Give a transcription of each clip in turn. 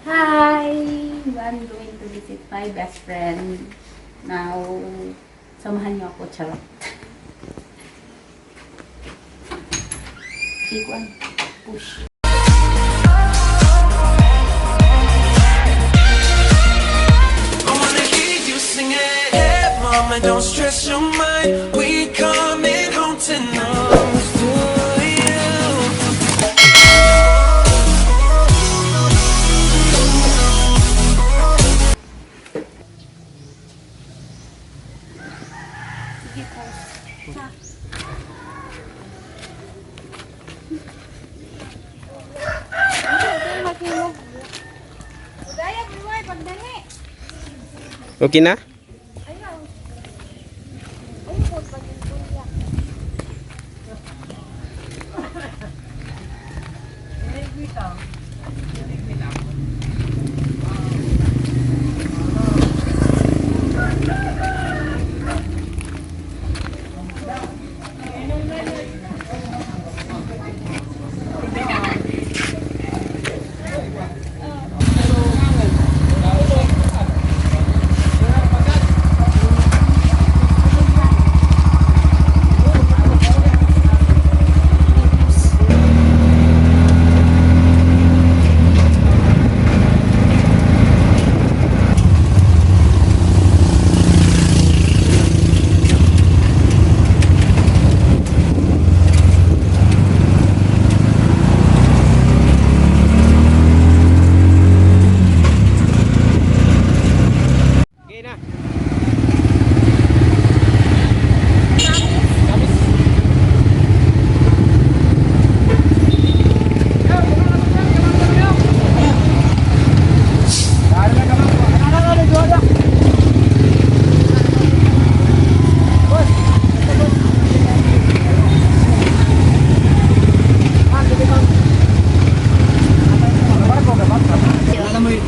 Hi! I'm going to visit my best friend. Now, samahan niyo ako, charot. Big one. Push. Mama, don't stress your mind. We coming home tonight for you. Sige po. Ha? Okay na?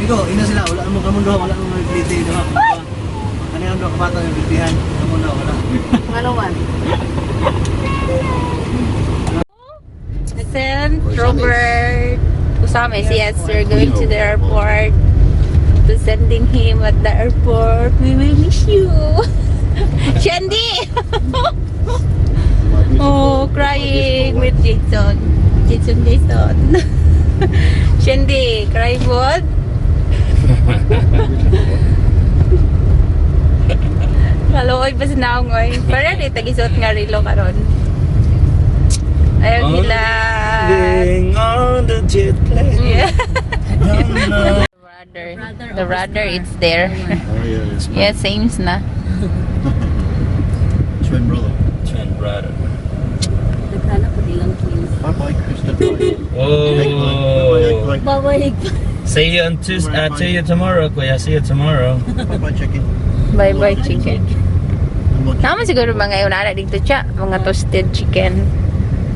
Ina sila, wala namang kamundo, wala namang nagpliti, di ba? Ano yung mga kabata yung bilbihan? Kamundo, wala. Ano man? Listen, Robert Usame, yes, we're going to the airport to sending him at the airport. We will miss you. Shandy! Oh, crying with Jason. Jason. Shandy, cry what? Kaluoy pa sinangoy. Para di tagisot nga rilo karon. Ayaw nila. On the jet plane. Yeah. The rudder, it's there. Oh yeah, it's Yeah, same na. twin brother. Twin brother. Nagkana po nilang twins. Bye-bye, Krista. Oh. Babalik. See you on Tuesday. See you tomorrow, Kuya. See you tomorrow. Bye-bye, chicken. Bye-bye chicken. Tama siguro mga yun na dito siya. Mga toasted chicken.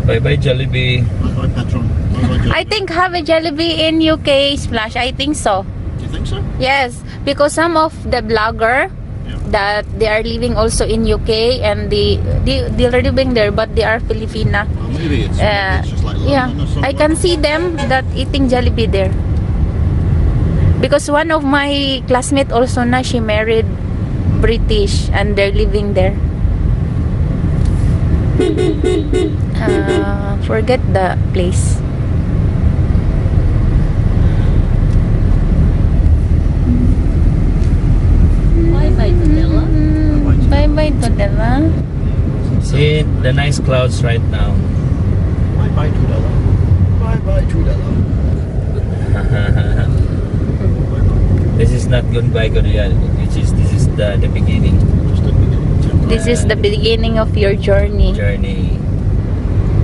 Bye bye Jollibee. Bye-bye, Patron. Bye-bye, Jollibee. I think have a Jollibee in UK Splash. I think so. Do you think so? Yes, because some of the blogger that they are living also in UK and they already been there, but they are Filipina. Well, maybe it's just like Yeah, London or something. I can see them that eating Jollibee there. Because one of my classmates also na she married British and they're living there. Forget the place. Bye-bye Todela. Bye-bye Todela. See the nice clouds right now. Bye-bye, Tudela. Bye-bye, Tudela. This is not goodbye, Korea. This is the beginning. Just the beginning. This is the beginning of your journey.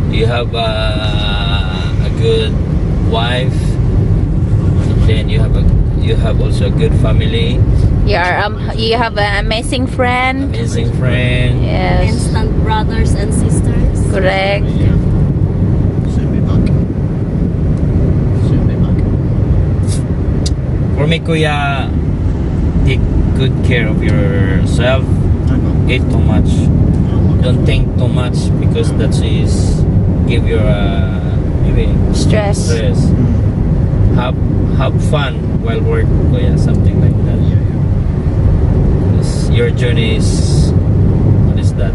You have a good wife. Then you have also a good family. You have an amazing friend. Amazing friend. Yes. Instant brothers and sisters. Correct. Soon be back. Soon be back. For me, Kuya, take good care of yourself. I know. Eat too much. Don't think too much because that is give your maybe Stress. stress. have fun while work, kuya, something like that. Your journey is, what is that,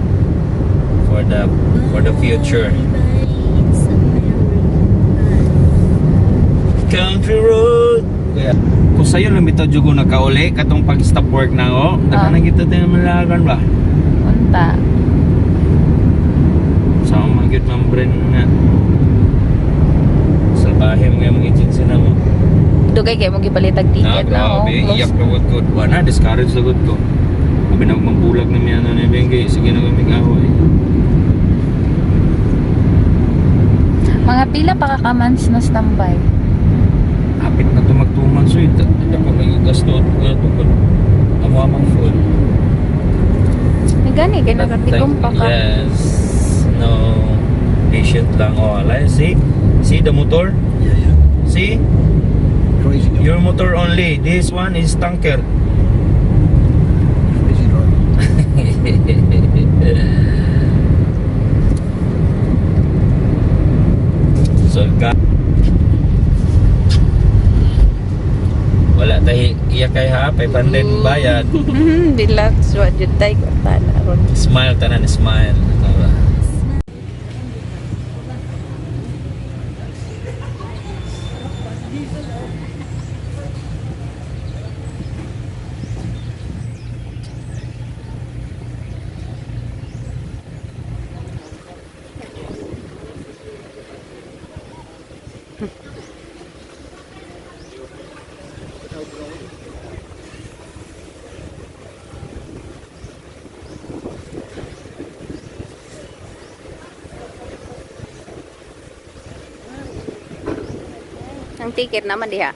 for the future. Country road, kuya. Kung sa'yo lumitaw dyan ko nakauli katong pag-stop work na ako, daka na kita tayo malagan ba? Unta. Sa mga membrane na salbahe mga mga agency na mo. Dugay kayo mag-ipalitag ticket na. Grabe, iyak lagod ko. Wala, discourage lagod ko. Sabi na magbulag na miya na bengay. Sige na kami away. Mga pila pa kakamans na standby. Apit na ito magtuman. So, ito pa may gasto. Amo-amang food. May gani, kaya nakatigong pa ka. Yes. No. Patient lang. Oh, alay. See the motor? Yeah. See? Crazy dog. Your motor only. This one is tanker. Crazy dog. So, wala tayo iya kay ha, 500 bayad. Relax, what you take or tana ron. Smile tanan, smile. Diba? Ang ticket naman diha.